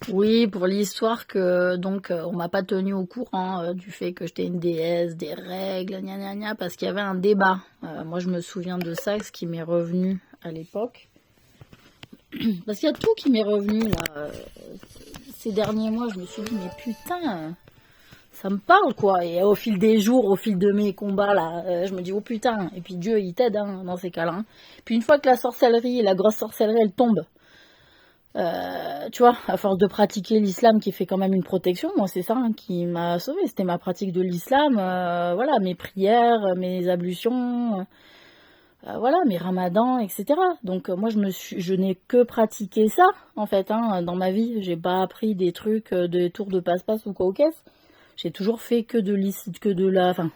Oui, pour l'histoire que donc on m'a pas tenu au courant du fait que j'étais une déesse, des règles, gna gna gna, parce qu'il y avait un débat. Moi, je me souviens de ça, ce qui m'est revenu à l'époque. Parce qu'il y a tout qui m'est revenu là. Ces derniers mois, je me suis dit, mais putain, ça me parle quoi. Et au fil des jours, au fil de mes combats là, je me dis, oh putain. Et puis Dieu, il t'aide dans ces cas-là. Hein. Puis une fois que la sorcellerie, la grosse sorcellerie, elle tombe, tu vois, à force de pratiquer l'islam qui fait quand même une protection, moi c'est ça qui m'a sauvé, c'était ma pratique de l'islam, voilà, mes prières, mes ablutions, voilà, mes ramadans, etc. Donc moi je n'ai que pratiqué ça en fait, dans ma vie, j'ai pas appris des trucs, des tours de passe-passe ou quoi au caisse, j'ai toujours fait que de la, enfin,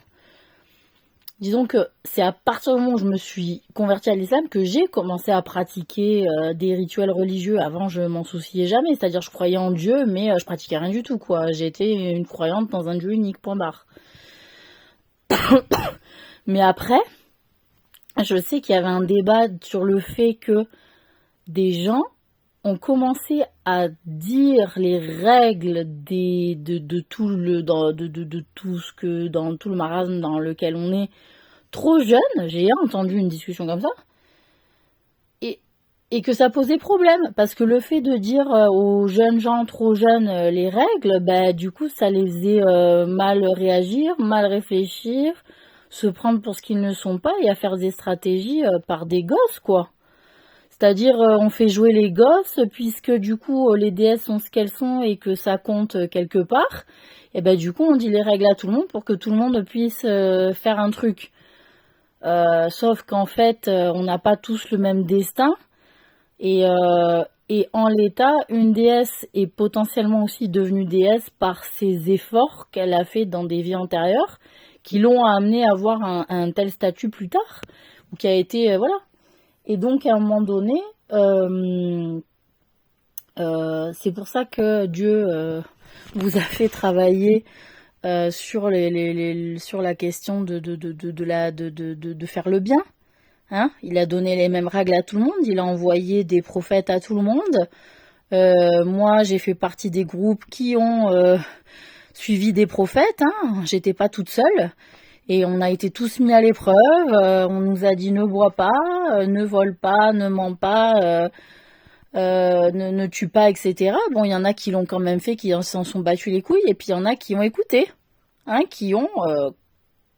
disons que c'est à partir du moment où je me suis convertie à l'islam que j'ai commencé à pratiquer des rituels religieux. Avant, je m'en souciais jamais. C'est-à-dire, je croyais en Dieu, mais je pratiquais rien du tout, quoi. J'étais une croyante dans un Dieu unique, point barre. Mais après, je sais qu'il y avait un débat sur le fait que des gens ont commencé à dire les règles de tout de tout ce que dans tout le marasme dans lequel on est trop jeune. J'ai entendu une discussion comme ça et, et que ça posait problème parce que le fait de dire aux jeunes gens trop jeunes les règles, bah du coup ça les faisait mal réagir, mal réfléchir, se prendre pour ce qu'ils ne sont pas et à faire des stratégies par des gosses quoi. C'est-à-dire, on fait jouer les gosses, puisque du coup, les déesses sont ce qu'elles sont et que ça compte quelque part. Et ben du coup, on dit les règles à tout le monde pour que tout le monde puisse faire un truc. Sauf qu'en fait, on n'a pas tous le même destin. Et en l'état, une déesse est potentiellement aussi devenue déesse par ses efforts qu'elle a fait dans des vies antérieures, qui l'ont amené à avoir un tel statut plus tard, ou qui a été, voilà. Et donc, à un moment donné, c'est pour ça que Dieu vous a fait travailler sur sur la question de faire le bien. Hein, il a donné les mêmes règles à tout le monde. Il a envoyé des prophètes à tout le monde. Moi, j'ai fait partie des groupes qui ont suivi des prophètes. Hein. J'étais pas toute seule. Et on a été tous mis à l'épreuve. On nous a dit ne bois pas, ne vole pas, ne mens pas, ne tue pas, etc. Bon, il y en a qui l'ont quand même fait, qui s'en sont battus les couilles, et puis il y en a qui ont écouté, hein, qui ont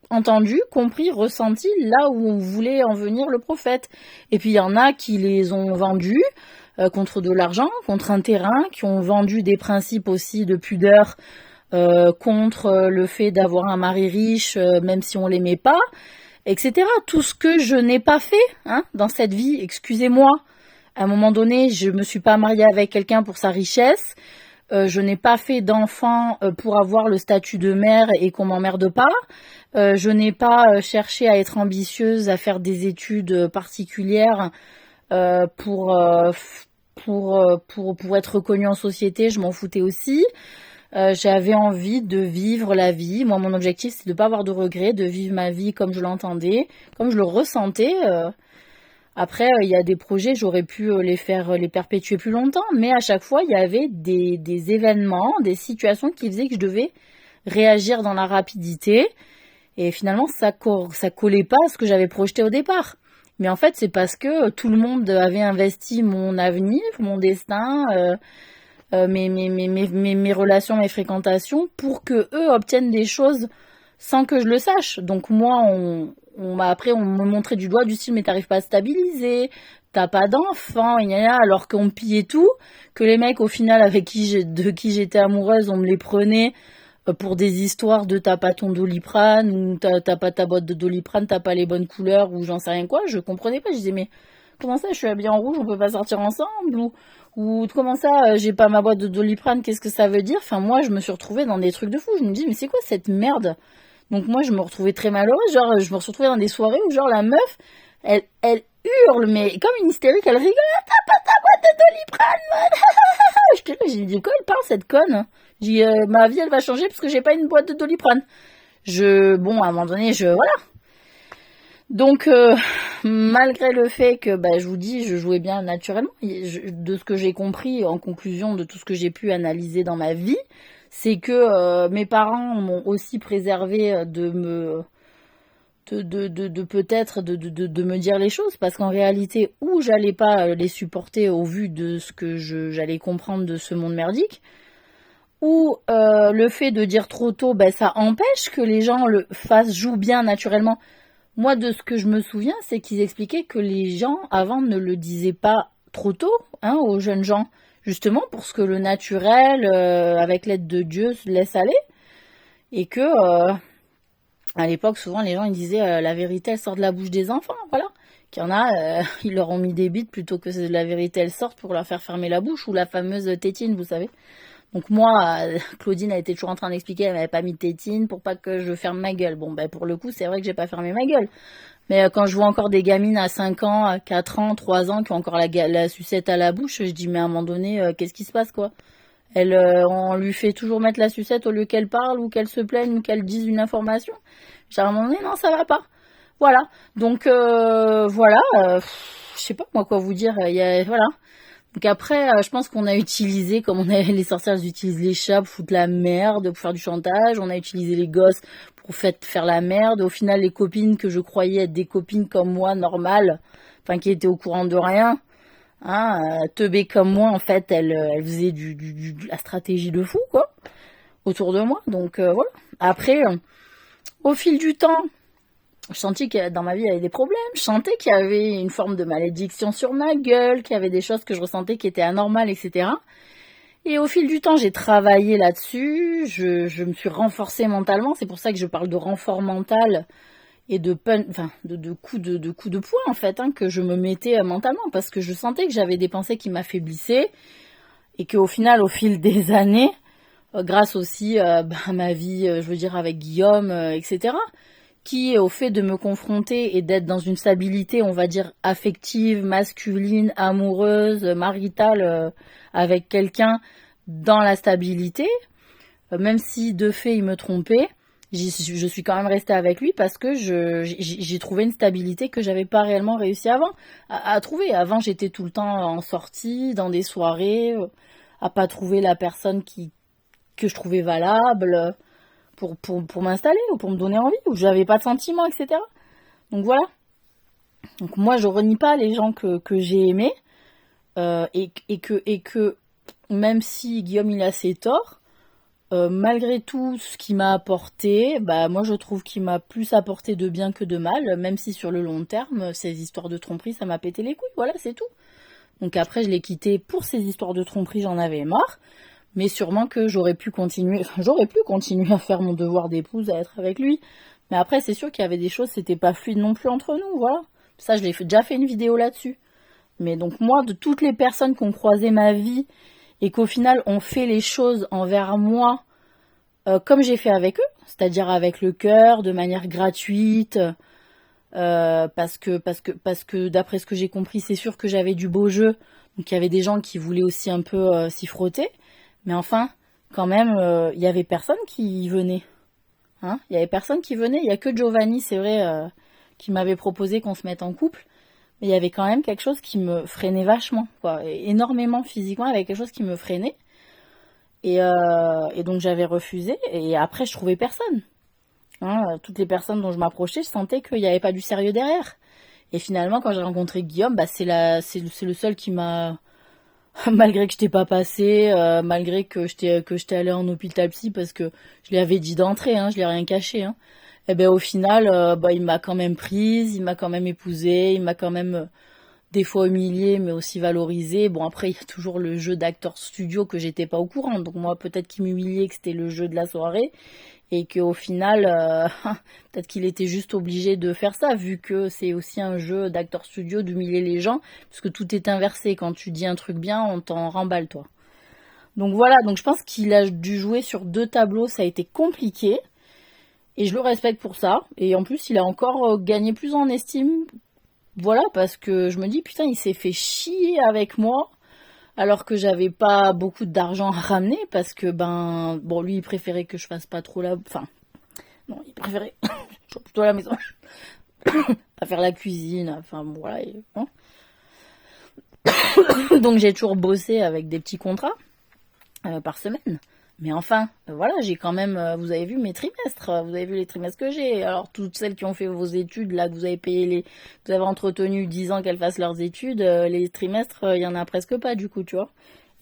entendu, compris, ressenti là où on voulait en venir le prophète. Et puis il y en a qui les ont vendus contre de l'argent, contre un terrain, qui ont vendu des principes aussi de pudeur contre le fait d'avoir un mari riche, même si on l'aimait pas, etc. Tout ce que je n'ai pas fait dans cette vie, excusez-moi. À un moment donné, je me suis pas mariée avec quelqu'un pour sa richesse. Je n'ai pas fait d'enfant pour avoir le statut de mère et qu'on m'emmerde pas. Je n'ai pas cherché à être ambitieuse, à faire des études particulières pour être reconnue en société. Je m'en foutais aussi. J'avais envie de vivre la vie. Moi, mon objectif, c'est de ne pas avoir de regrets, de vivre ma vie comme je l'entendais, comme je le ressentais. Après, il y a des projets, j'aurais pu les perpétuer plus longtemps, mais à chaque fois, il y avait des événements, des situations qui faisaient que je devais réagir dans la rapidité. Et finalement, ça collait pas à ce que j'avais projeté au départ. Mais en fait, c'est parce que tout le monde avait investi mon avenir, mon destin, mes relations, mes fréquentations, pour que eux obtiennent des choses sans que je le sache. Donc moi, on me montrait du doigt du style, mais t'arrives pas à stabiliser, t'as pas d'enfant, alors qu'on me pillait tout, que les mecs au final de qui j'étais amoureuse, on me les prenait pour des histoires de t'as pas ton Doliprane, ou t'as pas ta boîte de Doliprane, t'as pas les bonnes couleurs, ou j'en sais rien quoi, je comprenais pas, je disais mais comment ça je suis habillée en rouge, on peut pas sortir ensemble, ou comment ça j'ai pas ma boîte de Doliprane, qu'est-ce que ça veut dire? Enfin moi je me suis retrouvée dans des trucs de fou, je me dis mais c'est quoi cette merde? Donc moi, je me retrouvais très malheureuse, genre, je me retrouvais dans des soirées où, genre, la meuf, elle hurle, mais comme une hystérique, elle rigole, ah, t'as pas ta boîte de Doliprane, man. J'ai dit, de quoi elle parle, cette conne? J'ai dit, ma vie, elle va changer parce que j'ai pas une boîte de Doliprane. Bon, à un moment donné, voilà. Donc, malgré le fait que, je vous dis, je jouais bien naturellement, de ce que j'ai compris en conclusion de tout ce que j'ai pu analyser dans ma vie, c'est que mes parents m'ont aussi préservé de peut-être de me dire les choses, parce qu'en réalité, ou j'allais pas les supporter au vu de ce que j'allais comprendre de ce monde merdique, ou le fait de dire trop tôt, ça empêche que les gens jouent bien naturellement. Moi, de ce que je me souviens, c'est qu'ils expliquaient que les gens, avant, ne le disaient pas trop tôt, aux jeunes gens, justement pour ce que le naturel, avec l'aide de Dieu, se laisse aller, et que, à l'époque, souvent, les gens, ils disaient, la vérité, elle sort de la bouche des enfants, voilà. Qu'il y en a, ils leur ont mis des bites plutôt que la vérité, elle sorte pour leur faire fermer la bouche, ou la fameuse tétine, vous savez. Donc moi, Claudine a été toujours en train d'expliquer, elle m'avait pas mis de tétine pour pas que je ferme ma gueule. Bon, pour le coup, c'est vrai que j'ai pas fermé ma gueule. Mais quand je vois encore des gamines à 5 ans, à 4 ans, 3 ans qui ont encore la sucette à la bouche, je dis mais à un moment donné, qu'est-ce qui se passe quoi? On lui fait toujours mettre la sucette au lieu qu'elle parle ou qu'elle se plaigne ou qu'elle dise une information. J'ai à un moment donné, non, ça va pas. Voilà. Donc voilà, je sais pas moi quoi vous dire. Voilà. Donc après, je pense qu'on a utilisé, comme les sorcières utilisent les chats pour foutre la merde, pour faire du chantage. On a utilisé les gosses pour faire la merde. Au final, les copines que je croyais être des copines comme moi, normales, enfin qui étaient au courant de rien, teubées comme moi, en fait, elles faisaient de la stratégie de fou, quoi, autour de moi. Donc voilà. Après, au fil du temps, je sentais que dans ma vie il y avait des problèmes, je sentais qu'il y avait une forme de malédiction sur ma gueule, qu'il y avait des choses que je ressentais qui étaient anormales, etc. Et au fil du temps, j'ai travaillé là-dessus, je me suis renforcée mentalement, c'est pour ça que je parle de renfort mental et de coups de poing en fait, que je me mettais mentalement, parce que je sentais que j'avais des pensées qui m'affaiblissaient, et qu'au final, au fil des années, grâce aussi à ma vie, je veux dire avec Guillaume, etc., qui, au fait de me confronter et d'être dans une stabilité, on va dire, affective, masculine, amoureuse, maritale, avec quelqu'un dans la stabilité, même si de fait il me trompait, je suis quand même restée avec lui parce que j'ai trouvé une stabilité que j'avais pas réellement réussi avant à trouver. Avant, j'étais tout le temps en sortie, dans des soirées, à pas trouver la personne que je trouvais valable, pour m'installer ou pour me donner envie, ou j'avais pas de sentiments, etc. Donc voilà. Donc moi, je renie pas les gens que j'ai aimés, et que même si Guillaume il a ses torts, malgré tout ce qu'il m'a apporté, moi je trouve qu'il m'a plus apporté de bien que de mal, même si sur le long terme, ces histoires de tromperie, ça m'a pété les couilles, voilà, c'est tout. Donc après, je l'ai quitté pour ces histoires de tromperie, j'en avais marre. Mais sûrement que j'aurais pu continuer à faire mon devoir d'épouse, à être avec lui. Mais après, c'est sûr qu'il y avait des choses, c'était pas fluide non plus entre nous, voilà. Ça, je l'ai déjà fait une vidéo là-dessus. Mais donc moi, de toutes les personnes qui ont croisé ma vie et qu'au final ont fait les choses envers moi comme j'ai fait avec eux, c'est-à-dire avec le cœur, de manière gratuite, parce que d'après ce que j'ai compris, c'est sûr que j'avais du beau jeu. Donc il y avait des gens qui voulaient aussi un peu s'y frotter. Mais enfin, quand même, il y avait personne qui venait. Il y avait personne qui venait. Il y a que Giovanni, c'est vrai, qui m'avait proposé qu'on se mette en couple. Mais il y avait quand même quelque chose qui me freinait vachement, quoi. Et énormément physiquement, il y avait quelque chose qui me freinait. Et donc j'avais refusé. Et après, je trouvais personne. Toutes les personnes dont je m'approchais, je sentais qu'il n'y avait pas du sérieux derrière. Et finalement, quand j'ai rencontré Guillaume, c'est le seul qui m'a... Malgré que je t'ai pas passé, malgré que j'étais allée en hôpital psy parce que je lui avais dit d'entrer, je lui ai rien caché. Et ben au final, il m'a quand même prise, il m'a quand même épousée, il m'a quand même des fois humiliée, mais aussi valorisée. Bon après il y a toujours le jeu d'acteur studio que j'étais pas au courant, donc moi peut-être qu'il m'humiliait, que c'était le jeu de la soirée. Et qu'au final, peut-être qu'il était juste obligé de faire ça, vu que c'est aussi un jeu d'acteur studio d'humilier les gens, parce que tout est inversé. Quand tu dis un truc bien, on t'en remballe, toi. Donc voilà, donc je pense qu'il a dû jouer sur 2 tableaux, ça a été compliqué, et je le respecte pour ça. Et en plus, il a encore gagné plus en estime, voilà, parce que je me dis, putain, il s'est fait chier avec moi, alors que j'avais pas beaucoup d'argent à ramener, parce que lui il préférait que je fasse pas trop non, il préférait je sois plutôt à la maison à faire la cuisine, enfin bon, voilà. Bon. Donc j'ai toujours bossé avec des petits contrats par semaine. Mais enfin, voilà, j'ai quand même, vous avez vu mes trimestres, vous avez vu les trimestres que j'ai. Alors toutes celles qui ont fait vos études, là que vous avez payé vous avez entretenu 10 ans qu'elles fassent leurs études, les trimestres, il y en a presque pas du coup, tu vois.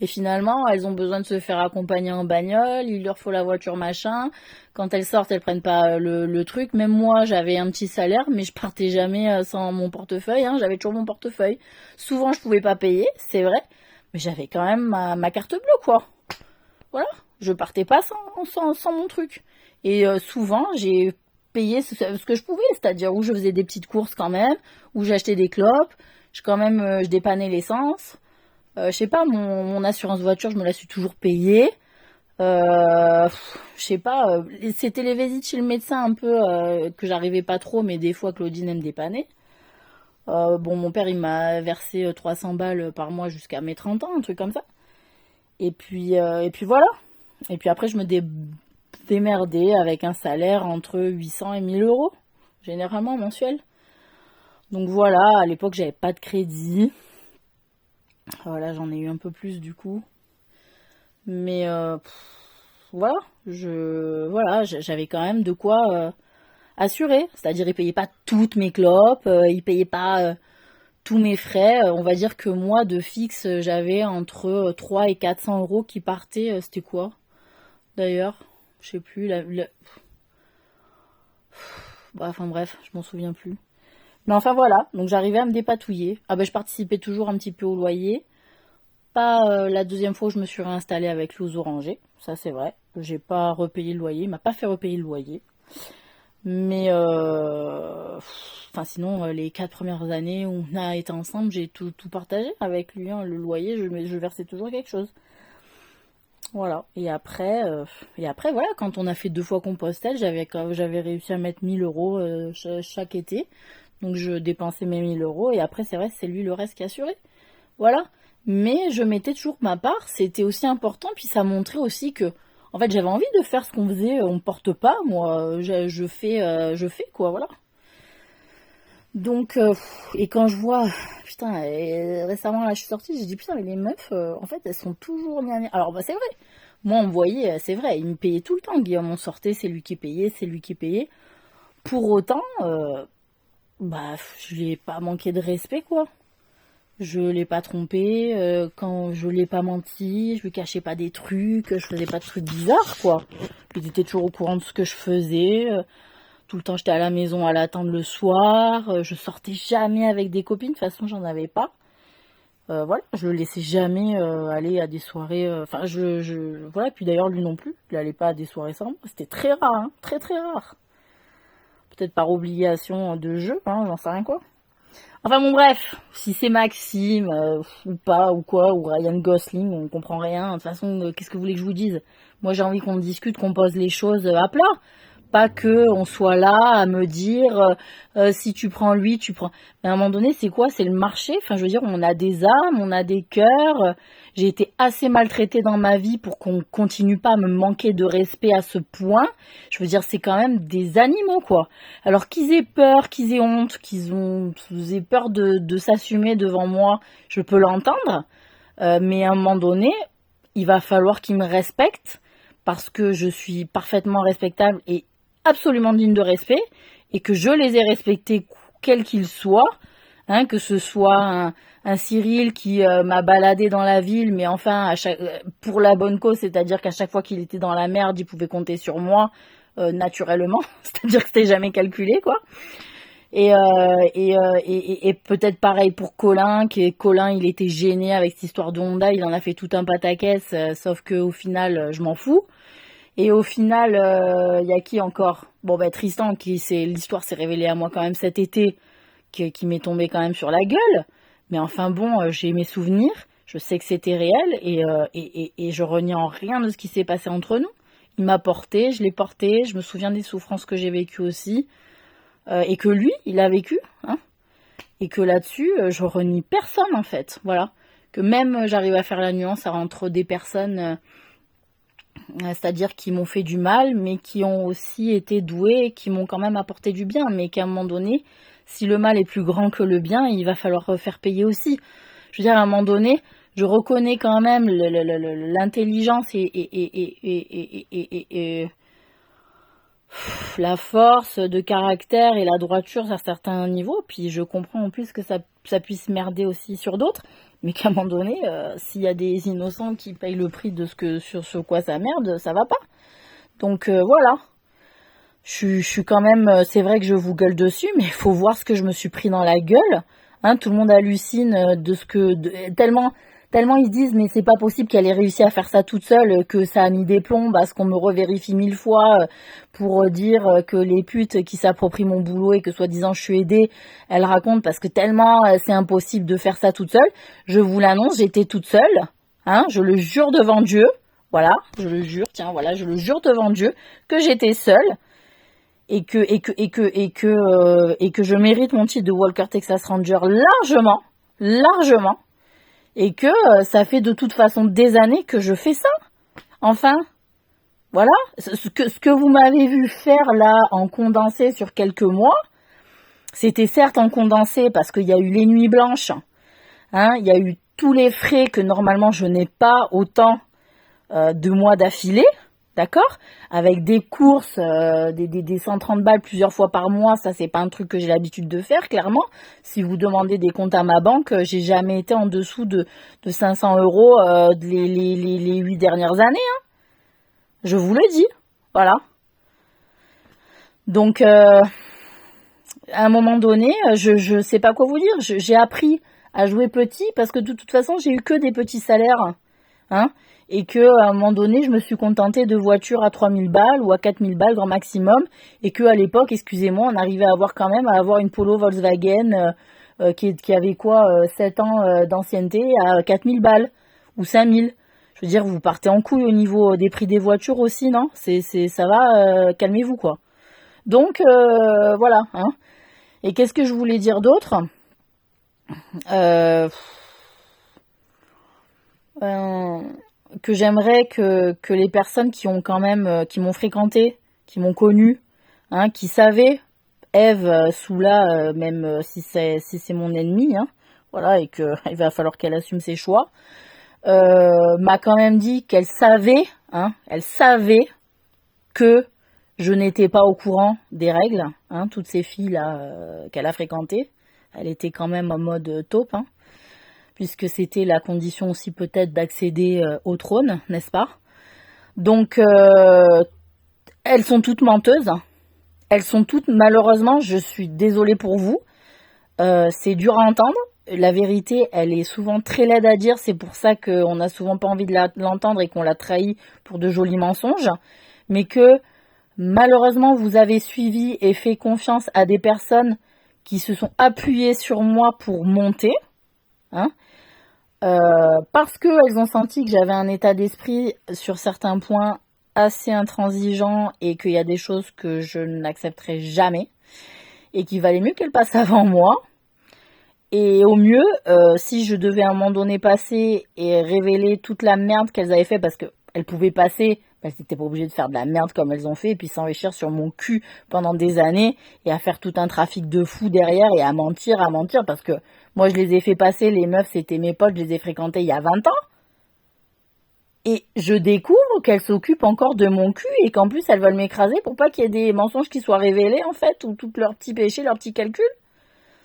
Et finalement, elles ont besoin de se faire accompagner en bagnole, il leur faut la voiture machin. Quand elles sortent, elles prennent pas le truc. Même moi, j'avais un petit salaire, mais je partais jamais sans mon portefeuille, hein. J'avais toujours mon portefeuille. Souvent, je pouvais pas payer, c'est vrai, mais j'avais quand même ma carte bleue, quoi. Voilà, je partais pas sans mon truc. Et souvent, j'ai payé ce que je pouvais, c'est-à-dire où je faisais des petites courses quand même, où j'achetais des clopes, je dépannais l'essence. Je sais pas, mon assurance voiture, je me la suis toujours payée. Je sais pas, c'était les visites chez le médecin un peu que j'arrivais pas trop, mais des fois Claudine elle me dépannait. Bon, mon père il m'a versé 300 balles par mois jusqu'à mes 30 ans, un truc comme ça. Et puis voilà. Et puis après, je me démerdais avec un salaire entre 800 et 1000 euros, généralement mensuel. Donc voilà, à l'époque, j'avais pas de crédit. Voilà, j'en ai eu un peu plus du coup. Mais voilà, j'avais quand même de quoi assurer. C'est-à-dire, ils payaient pas toutes mes clopes, ils payaient pas tous mes frais. On va dire que moi, de fixe, j'avais entre 3 et 400 euros qui partaient. C'était quoi d'ailleurs? Je sais plus. Bah, enfin bref, je m'en souviens plus. Mais enfin voilà, donc j'arrivais à me dépatouiller. Ah ben je participais toujours un petit peu au loyer. Pas la deuxième fois où je me suis réinstallée avec Luz Oranger, ça c'est vrai. J'ai pas repayé le loyer, il m'a pas fait repayer le loyer. Mais enfin sinon les 4 premières années où on a été ensemble, j'ai tout partagé avec lui, hein. Le loyer, je versais toujours quelque chose. Voilà. Et après voilà, quand on a fait 2 fois Compostelle, j'avais réussi à mettre 1000 euros chaque été. Donc je dépensais mes 1000 euros et après c'est vrai, c'est lui le reste qui assurait. Voilà. Mais je mettais toujours ma part, c'était aussi important, puis ça montrait aussi que, en fait, j'avais envie de faire ce qu'on faisait, on me porte pas, moi, je fais, quoi, voilà. Donc, et quand je vois, putain, récemment, là, je suis sortie, j'ai dit, putain, mais les meufs, en fait, elles sont toujours gnagnagnas. Alors, bah, c'est vrai. Moi, on me voyait, c'est vrai, il me payait tout le temps. Guillaume, on sortait, c'est lui qui payait, c'est lui qui payait. Pour autant, bah, je lui ai pas manqué de respect, quoi. Je l'ai pas trompé, quand je l'ai pas menti, je lui cachais pas des trucs, je faisais pas de trucs bizarres, quoi. Il était toujours au courant de ce que je faisais. Tout le temps, j'étais à la maison à l'attendre le soir. Je sortais jamais avec des copines. De toute façon, j'en avais pas. Voilà, je le laissais jamais aller à des soirées. Enfin, voilà. Puis d'ailleurs, lui non plus. Il allait pas à des soirées sans moi. C'était très rare, hein, très très rare. Peut-être par obligation de jeu, hein, j'en sais rien quoi. Enfin bon bref, si c'est Maxime ou pas ou quoi, ou Ryan Gosling, on comprend rien. De toute façon, qu'est-ce que vous voulez que je vous dise? Moi j'ai envie qu'on discute, qu'on pose les choses à plat. Pas que on soit là à me dire si tu prends lui, tu prends. Mais à un moment donné, c'est quoi? C'est le marché. Enfin, je veux dire, on a des âmes, on a des cœurs. J'ai été assez maltraitée dans ma vie pour qu'on continue pas à me manquer de respect à ce point. Je veux dire, c'est quand même des animaux, quoi. Alors qu'ils aient peur, qu'ils aient honte, qu'ils aient peur de s'assumer devant moi, je peux l'entendre. Mais à un moment donné, il va falloir qu'ils me respectent parce que je suis parfaitement respectable et absolument digne de respect et que je les ai respectés quels qu'ils soient, hein, que ce soit un Cyril qui m'a baladé dans la ville, mais enfin pour la bonne cause, c'est-à-dire qu'à chaque fois qu'il était dans la merde, il pouvait compter sur moi naturellement, c'est-à-dire que c'était jamais calculé quoi. Et peut-être pareil pour Colin, Colin il était gêné avec cette histoire de Honda, il en a fait tout un pataquès, sauf que au final je m'en fous. Et au final, y a qui encore? Bon bah Tristan, l'histoire s'est révélée à moi quand même cet été, qui m'est tombé quand même sur la gueule. Mais enfin bon, j'ai mes souvenirs, je sais que c'était réel et je renie en rien de ce qui s'est passé entre nous. Il m'a porté, je l'ai porté, je me souviens des souffrances que j'ai vécues aussi. Et que lui, il a vécu, hein, et que là-dessus, je renie personne en fait, voilà. Que même j'arrive à faire la nuance entre des personnes, c'est-à-dire qui m'ont fait du mal, mais qui ont aussi été douées, qui m'ont quand même apporté du bien, mais qu'à un moment donné, si le mal est plus grand que le bien, il va falloir faire payer aussi. Je veux dire, à un moment donné, je reconnais quand même l'intelligence et la force de caractère et la droiture à certains niveaux. Puis je comprends en plus que ça puisse merder aussi sur d'autres. Mais qu'à un moment donné, s'il y a des innocents qui payent le prix de sur quoi ça merde, ça va pas. Donc voilà. Je suis quand même, c'est vrai que je vous gueule dessus, mais il faut voir ce que je me suis pris dans la gueule. Hein, tout le monde hallucine tellement ils se disent mais c'est pas possible qu'elle ait réussi à faire ça toute seule, que ça a mis des plombs à ce qu'on me revérifie 1000 fois pour dire que les putes qui s'approprient mon boulot et que soi-disant je suis aidée, elles racontent parce que tellement c'est impossible de faire ça toute seule. Je vous l'annonce, j'étais toute seule, hein, je le jure devant Dieu. Voilà, je le jure, tiens, voilà, je le jure devant Dieu que j'étais seule. Et que je mérite mon titre de Walker Texas Ranger largement, et que ça fait de toute façon des années que je fais ça. Enfin, voilà, ce que vous m'avez vu faire là en condensé sur quelques mois, c'était certes en condensé parce qu'il y a eu les nuits blanches, hein, il y a eu tous les frais que normalement je n'ai pas autant de mois d'affilée. D'accord? Avec des courses, des 130 balles plusieurs fois par mois, ça c'est pas un truc que j'ai l'habitude de faire, clairement. Si vous demandez des comptes à ma banque, j'ai jamais été en dessous de 500 euros les 8 dernières années. Hein. Je vous le dis. Voilà. Donc, à un moment donné, je sais pas quoi vous dire. J'ai appris à jouer petit parce que de toute façon, j'ai eu que des petits salaires. Hein, et que à un moment donné je me suis contentée de voitures à 3000 balles ou à 4000 balles grand maximum, et que à l'époque, excusez-moi, on arrivait à avoir une Polo Volkswagen qui avait quoi 7 ans d'ancienneté à 4000 balles ou 5000. Je veux dire, vous partez en couille au niveau des prix des voitures aussi, non? Ça va, calmez-vous quoi. Donc voilà, hein. Et qu'est-ce que je voulais dire d'autre? Que j'aimerais que les personnes qui ont quand même, qui m'ont fréquenté, qui m'ont connu, hein, qui savaient Ève Soula, même si c'est mon ennemi, hein, voilà, et que il va falloir qu'elle assume ses choix, m'a quand même dit qu'elle savait, hein, elle savait que je n'étais pas au courant des règles, hein, toutes ces filles là qu'elle a fréquentées, elle était quand même en mode taupe, hein, puisque c'était la condition aussi peut-être d'accéder au trône, n'est-ce pas? Donc, elles sont toutes menteuses. Elles sont toutes, malheureusement, je suis désolée pour vous, c'est dur à entendre. La vérité, elle est souvent très laide à dire, c'est pour ça qu'on n'a souvent pas envie de l'entendre et qu'on la trahit pour de jolis mensonges, mais que, malheureusement, vous avez suivi et fait confiance à des personnes qui se sont appuyées sur moi pour monter, hein, parce qu'elles ont senti que j'avais un état d'esprit sur certains points assez intransigeant et qu'il y a des choses que je n'accepterai jamais et qu'il valait mieux qu'elles passent avant moi. Et au mieux, si je devais à un moment donné passer et révéler toute la merde qu'elles avaient fait, parce qu'elles pouvaient passer, elles n'étaient pas obligées de faire de la merde comme elles ont fait, et puis s'enrichir sur mon cul pendant des années, et à faire tout un trafic de fous derrière, et à mentir, parce que moi je les ai fait passer, les meufs c'était mes potes, je les ai fréquentées il y a 20 ans, et je découvre qu'elles s'occupent encore de mon cul, et qu'en plus elles veulent m'écraser pour pas qu'il y ait des mensonges qui soient révélés en fait, ou tous leurs petits péchés, leurs petits calculs.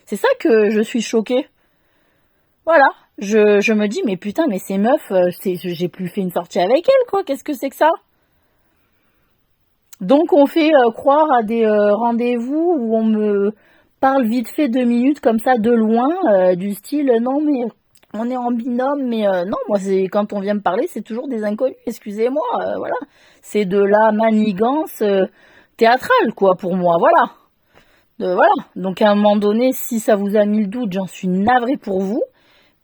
C'est ça que je suis choquée. Voilà, je me dis, mais putain, mais ces meufs, j'ai plus fait une sortie avec elles, quoi, qu'est-ce que c'est que ça? Donc on fait croire à des rendez-vous où on me parle vite fait 2 minutes comme ça de loin, du style, non mais on est en binôme, mais non, moi c'est quand on vient me parler, c'est toujours des inconnus, excusez-moi, voilà. C'est de la manigance théâtrale, quoi, pour moi, voilà. Voilà, donc à un moment donné, si ça vous a mis le doute, j'en suis navrée pour vous,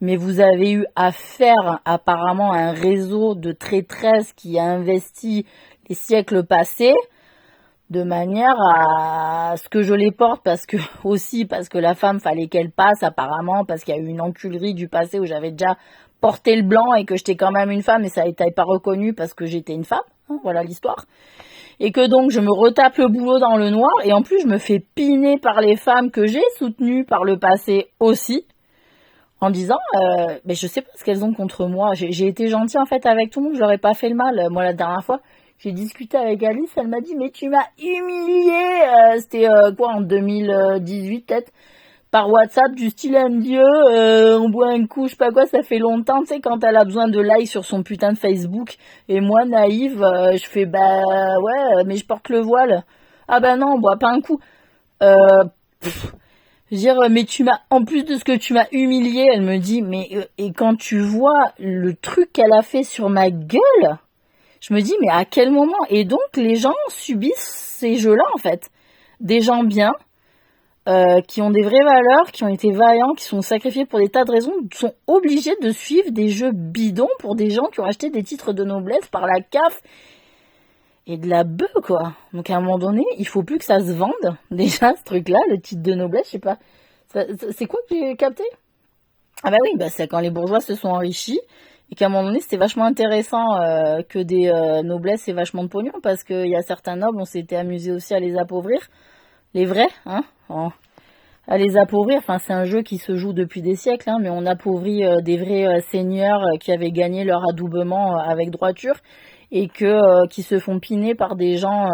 mais vous avez eu affaire apparemment à un réseau de traîtresses qui a investi les siècles passés, de manière à ce que je les porte, parce que la femme fallait qu'elle passe apparemment, parce qu'il y a eu une enculerie du passé où j'avais déjà porté le blanc et que j'étais quand même une femme et ça n'était pas reconnu parce que j'étais une femme, hein, voilà l'histoire. Et que donc je me retape le boulot dans le noir, et en plus je me fais piner par les femmes que j'ai soutenues par le passé aussi, en disant, mais je sais pas ce qu'elles ont contre moi. J'ai été gentille en fait avec tout le monde, je leur ai pas fait le mal. Moi la dernière fois, j'ai discuté avec Alice, elle m'a dit mais tu m'as humiliée. C'était quoi en 2018 peut-être, par WhatsApp du style elle me dit on boit un coup, je sais pas quoi, ça fait longtemps, tu sais, quand elle a besoin de like sur son putain de Facebook. Et moi naïve, je fais bah ouais mais je porte le voile. Ah bah non, on boit pas un coup. Pff, je veux dire, mais tu m'as, en plus de ce que tu m'as humilié, elle me dit, mais et quand tu vois le truc qu'elle a fait sur ma gueule, je me dis, mais à quel moment? Et donc les gens subissent ces jeux-là en fait, des gens bien, qui ont des vraies valeurs, qui ont été vaillants, qui sont sacrifiés pour des tas de raisons, sont obligés de suivre des jeux bidons pour des gens qui ont acheté des titres de noblesse par la CAF et de la bœuf, quoi. Donc à un moment donné, il faut plus que ça se vende, déjà, ce truc-là, le titre de noblesse, je sais pas. C'est quoi que j'ai capté? Ah bah oui, bah c'est quand les bourgeois se sont enrichis, et qu'à un moment donné, c'était vachement intéressant que des noblesses aient vachement de pognon, parce qu'il y a certains nobles, on s'était amusé aussi à les appauvrir, les vrais, hein, à les appauvrir. Enfin, c'est un jeu qui se joue depuis des siècles, hein, mais on appauvrit des vrais seigneurs qui avaient gagné leur adoubement avec droiture, et qui se font piner par des gens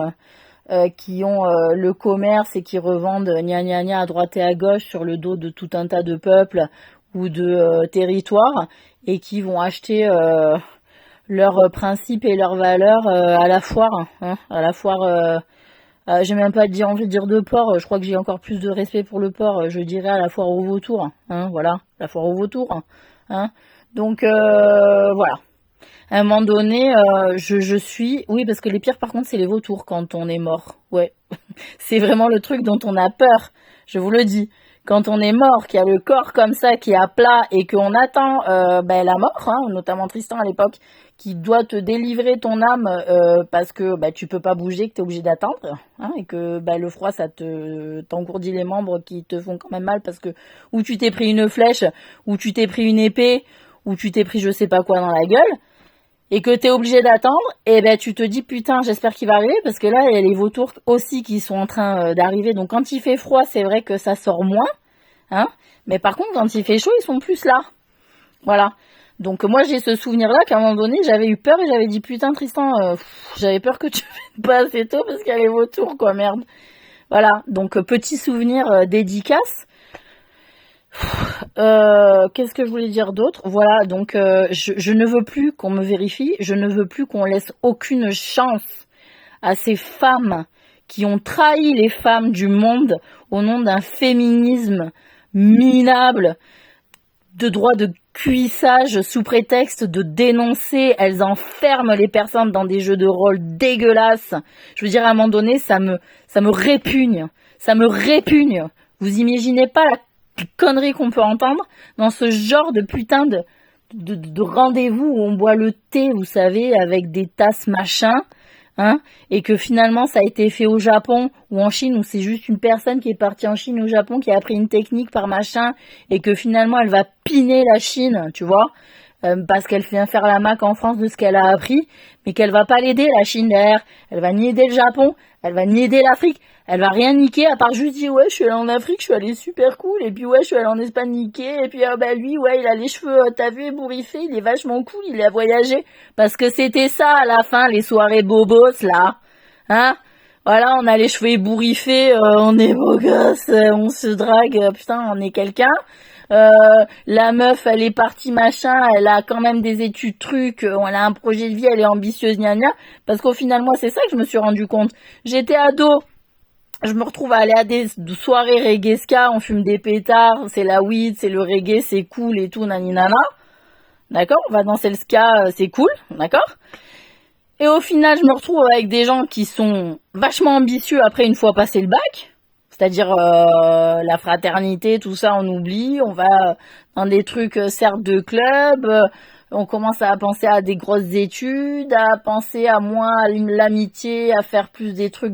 qui ont le commerce et qui revendent gna gna gna à droite et à gauche sur le dos de tout un tas de peuples ou de territoires, et qui vont acheter leurs principes et leurs valeurs à la foire, hein, à la foire. J'ai même pas envie de dire de porc, je crois que j'ai encore plus de respect pour le porc, je dirais à la foire aux vautours, hein, voilà, la foire aux vautours, hein. Donc voilà. À un moment donné, je suis... Oui, parce que les pires, par contre, c'est les vautours quand on est mort. Ouais. C'est vraiment le truc dont on a peur. Je vous le dis. Quand on est mort, qu'il y a le corps comme ça qui est à plat et qu'on attend la mort, hein, notamment Tristan à l'époque, qui doit te délivrer ton âme parce que tu peux pas bouger, que tu es obligé d'attendre, hein, et que le froid, ça t'engourdit les membres qui te font quand même mal parce que ou tu t'es pris une flèche, ou tu t'es pris une épée, ou tu t'es pris je sais pas quoi dans la gueule, et que t'es obligé d'attendre, et tu te dis putain, j'espère qu'il va arriver, parce que là il y a les vautours aussi qui sont en train d'arriver. Donc quand il fait froid, c'est vrai que ça sort moins, hein, mais par contre quand il fait chaud, ils sont plus là. Voilà. Donc moi j'ai ce souvenir là qu'à un moment donné j'avais eu peur et j'avais dit putain Tristan, j'avais peur que tu viennes pas assez tôt parce qu'il y a les vautours, quoi, merde. Voilà. Donc petit souvenir dédicace. Qu'est-ce que je voulais dire d'autre? Voilà, donc je ne veux plus qu'on me vérifie, je ne veux plus qu'on laisse aucune chance à ces femmes qui ont trahi les femmes du monde au nom d'un féminisme minable, de droit de cuissage sous prétexte de dénoncer. Elles enferment les personnes dans des jeux de rôle dégueulasses. Je veux dire, à un moment donné, ça me répugne. Ça me répugne. Vous imaginez pas la conneries qu'on peut entendre dans ce genre de putain de rendez-vous où on boit le thé, vous savez, avec des tasses machin, hein, et que finalement ça a été fait au Japon ou en Chine, où c'est juste une personne qui est partie en Chine ou au Japon qui a appris une technique par machin, et que finalement elle va piner la Chine, tu vois, parce qu'elle vient faire la mac en France de ce qu'elle a appris, mais qu'elle va pas l'aider, la Chine, derrière. Elle va ni aider le Japon, elle va ni aider l'Afrique, elle va rien niquer à part juste dire ouais je suis allée en Afrique, je suis allée super cool, et puis ouais je suis allée en Espagne niquer, et puis lui ouais il a les cheveux t'as vu ébouriffés, il est vachement cool, il a voyagé, parce que c'était ça à la fin, les soirées bobos là, hein, voilà, on a les cheveux ébouriffés, on est beau gosse, on se drague, putain on est quelqu'un. La meuf elle est partie machin, elle a quand même des études trucs, elle a un projet de vie, elle est ambitieuse gna gna, parce qu'au final moi c'est ça que je me suis rendu compte. J'étais ado, je me retrouve à aller à des soirées reggae ska, on fume des pétards, c'est la weed, c'est le reggae, c'est cool et tout, naninana. D'accord, on va danser le ska, c'est cool, d'accord. Et au final je me retrouve avec des gens qui sont vachement ambitieux après une fois passé le bac. C'est-à-dire la fraternité, tout ça, on oublie. On va dans des trucs, certes, de club. On commence à penser à des grosses études, à penser à moins à l'amitié, à faire plus des trucs...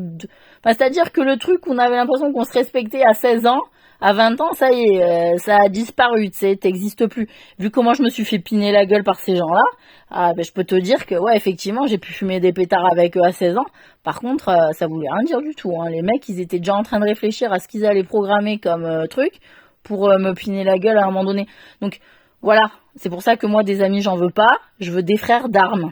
Enfin, c'est-à-dire que le truc, on avait l'impression qu'on se respectait à 16 ans, À 20 ans, ça y est, ça a disparu, tu sais, t'existes plus. Vu comment je me suis fait piner la gueule par ces gens-là, je peux te dire que, ouais, effectivement, j'ai pu fumer des pétards avec eux à 16 ans. Par contre, ça voulait rien dire du tout, hein. Les mecs, ils étaient déjà en train de réfléchir à ce qu'ils allaient programmer comme truc pour me piner la gueule à un moment donné. Donc, voilà. C'est pour ça que moi, des amis, j'en veux pas. Je veux des frères d'armes.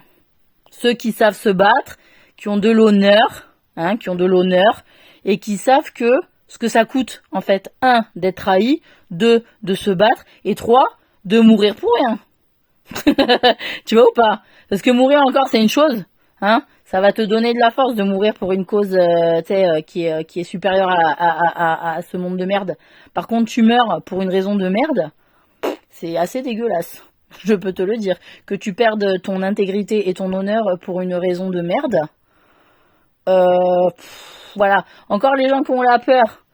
Ceux qui savent se battre, qui ont de l'honneur, hein, qui ont de l'honneur, et qui savent que ce que ça coûte, en fait, 1, d'être trahi, 2, de se battre, et 3, de mourir pour rien. Tu vois ou pas? Parce que mourir encore, c'est une chose, hein. Ça va te donner de la force de mourir pour une cause qui est supérieure à ce monde de merde. Par contre, tu meurs pour une raison de merde, c'est assez dégueulasse. Je peux te le dire. Que tu perdes ton intégrité et ton honneur pour une raison de merde. Voilà. Encore les gens qui ont la peur.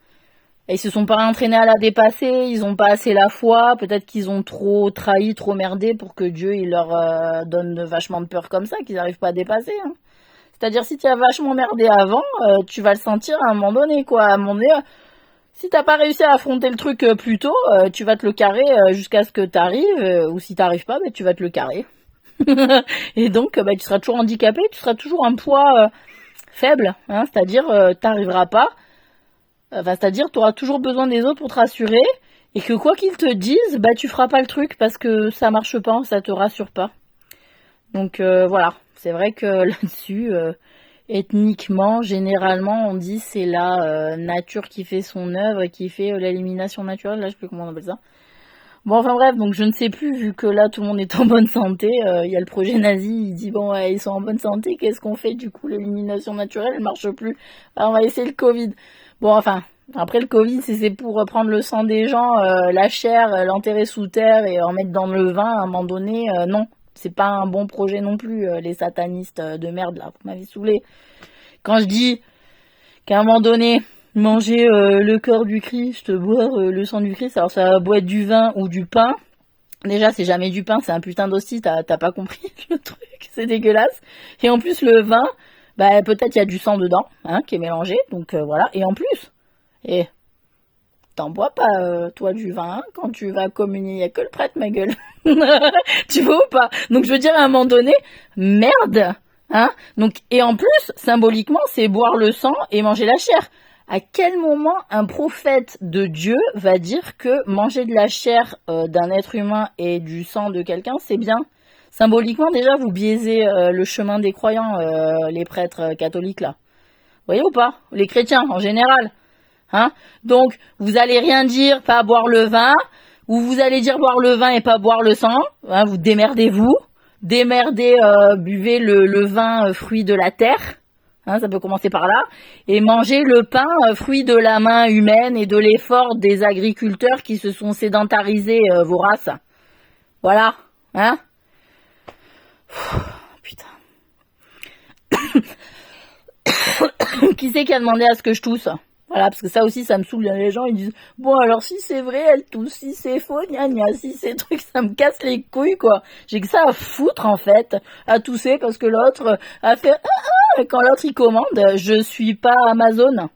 Ils se sont pas entraînés à la dépasser, ils ont pas assez la foi, peut-être qu'ils ont trop trahi, trop merdé pour que Dieu il leur donne vachement de peur comme ça, qu'ils n'arrivent pas à dépasser. Hein. C'est-à-dire si tu as vachement merdé avant, tu vas le sentir à un moment donné, quoi. À un moment donné, si t'as pas réussi à affronter le truc plus tôt, tu vas te le carrer jusqu'à ce que t'arrives, ou si t'arrives pas, tu vas te le carrer. Et donc, tu seras toujours handicapé, tu seras toujours un poids faible, hein, c'est-à-dire t'arriveras pas. C'est-à-dire, tu auras toujours besoin des autres pour te rassurer, et que quoi qu'ils te disent, tu feras pas le truc parce que ça marche pas, ça te rassure pas. Donc voilà, c'est vrai que là-dessus, ethniquement, généralement, on dit c'est la nature qui fait son œuvre et qui fait l'élimination naturelle, là je sais plus comment on appelle ça. Bon, enfin bref, donc je ne sais plus, vu que là tout le monde est en bonne santé, il y a le projet nazi, il dit bon, ouais, ils sont en bonne santé, qu'est-ce qu'on fait du coup, l'élimination naturelle, elle marche plus, on va essayer le Covid. Bon, enfin, après le Covid, c'est pour prendre le sang des gens, la chair, l'enterrer sous terre et en mettre dans le vin à un moment donné, non. C'est pas un bon projet non plus, les satanistes de merde là, vous m'avez saoulé. Quand je dis qu'à un moment donné, manger le corps du Christ, boire le sang du Christ, alors ça va boire du vin ou du pain. Déjà, c'est jamais du pain, c'est un putain d'hostie, t'as pas compris le truc, c'est dégueulasse. Et en plus, le vin, peut-être il y a du sang dedans, hein, qui est mélangé, donc voilà. Et en plus, t'en bois pas, toi, du vin, hein, quand tu vas communier, il y a que le prêtre, ma gueule. Tu vois ou pas? Donc je veux dire, à un moment donné, merde, hein. Donc, et en plus, symboliquement, c'est boire le sang et manger la chair. À quel moment un prophète de Dieu va dire que manger de la chair d'un être humain et du sang de quelqu'un, c'est bien? Symboliquement, déjà, vous biaisez le chemin des croyants, les prêtres catholiques, là. Vous voyez ou pas? Les chrétiens, en général. Hein? Donc, vous allez rien dire, pas boire le vin, ou vous allez dire boire le vin et pas boire le sang. Hein, vous démerdez-vous. Démerdez, buvez le vin fruit de la terre. Hein, ça peut commencer par là. Et mangez le pain fruit de la main humaine et de l'effort des agriculteurs qui se sont sédentarisés voraces. Voilà. Hein? Putain. Qui c'est qui a demandé à ce que je tousse? Voilà, parce que ça aussi, ça me saoule. Les gens, ils disent, bon, alors si c'est vrai, elle tousse, si c'est faux, gna gna, si c'est truc, ça me casse les couilles, quoi. J'ai que ça à foutre, en fait, à tousser, parce que l'autre a fait, quand l'autre, il commande, je suis pas Amazon.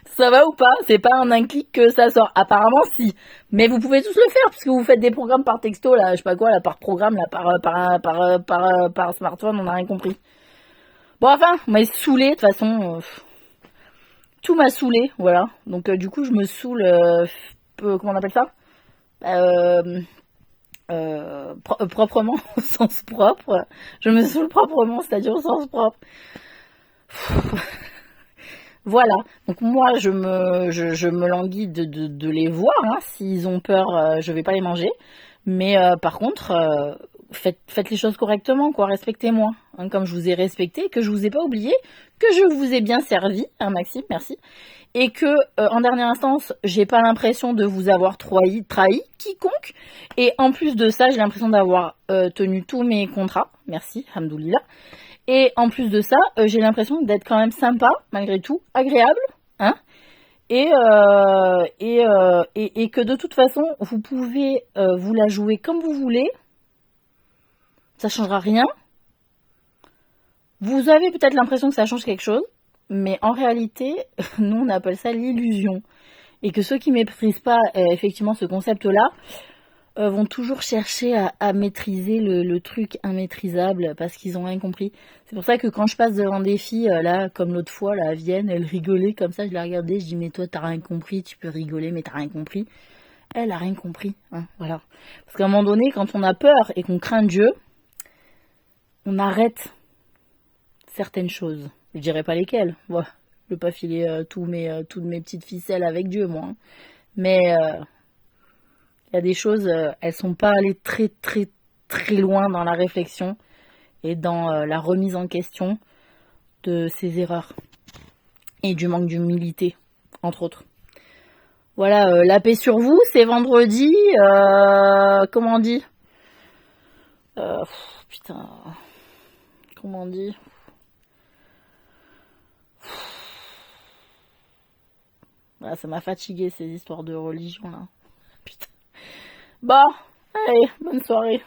Ça va ou pas? C'est pas en un clic que ça sort. Apparemment, si. Mais vous pouvez tous le faire, puisque vous faites des programmes par texto, là, je sais pas quoi, là, par programme, là, par smartphone, on n'a rien compris. Bon, enfin, on m'a saoulé, de toute façon, tout m'a saoulé, voilà. Donc du coup, je me saoule, comment on appelle ça, proprement, au sens propre. Je me saoule proprement, c'est-à-dire au sens propre. Voilà. Donc moi, je me languis de les voir. Hein. S'ils ont peur, je vais pas les manger. Mais par contre, faites les choses correctement, quoi. Respectez-moi, hein, comme je vous ai respecté, que je vous ai pas oublié, que je vous ai bien servi, hein, Maxime, merci. Et que, en dernière instance, j'ai pas l'impression de vous avoir trahi quiconque. Et en plus de ça, j'ai l'impression d'avoir tenu tous mes contrats. Merci, hamdoulillah. Et en plus de ça, j'ai l'impression d'être quand même sympa, malgré tout, agréable, hein. Et que de toute façon, vous pouvez vous la jouer comme vous voulez. Ça changera rien. Vous avez peut-être l'impression que ça change quelque chose, mais en réalité, nous on appelle ça l'illusion. Et que ceux qui méprisent pas effectivement ce concept-là vont toujours chercher à maîtriser le truc immaîtrisable parce qu'ils ont rien compris. C'est pour ça que quand je passe devant des filles, là, comme l'autre fois, là, viennent, elles rigolaient comme ça, je les regardais, je dis mais toi t'as rien compris, tu peux rigoler mais t'as rien compris. Elle a rien compris, hein, voilà. Parce qu'à un moment donné, quand on a peur et qu'on craint Dieu, on arrête certaines choses. Je dirais pas lesquelles. Voilà. Je veux pas filer toutes mes petites ficelles avec Dieu, moi. Hein. Mais il y a des choses, elles sont pas allées très très très loin dans la réflexion et dans la remise en question de ces erreurs et du manque d'humilité, entre autres. Voilà, la paix sur vous, c'est vendredi, comment on dit putain, comment on dit voilà, ça m'a fatigué ces histoires de religion là. Putain. Bon, allez, bonne soirée.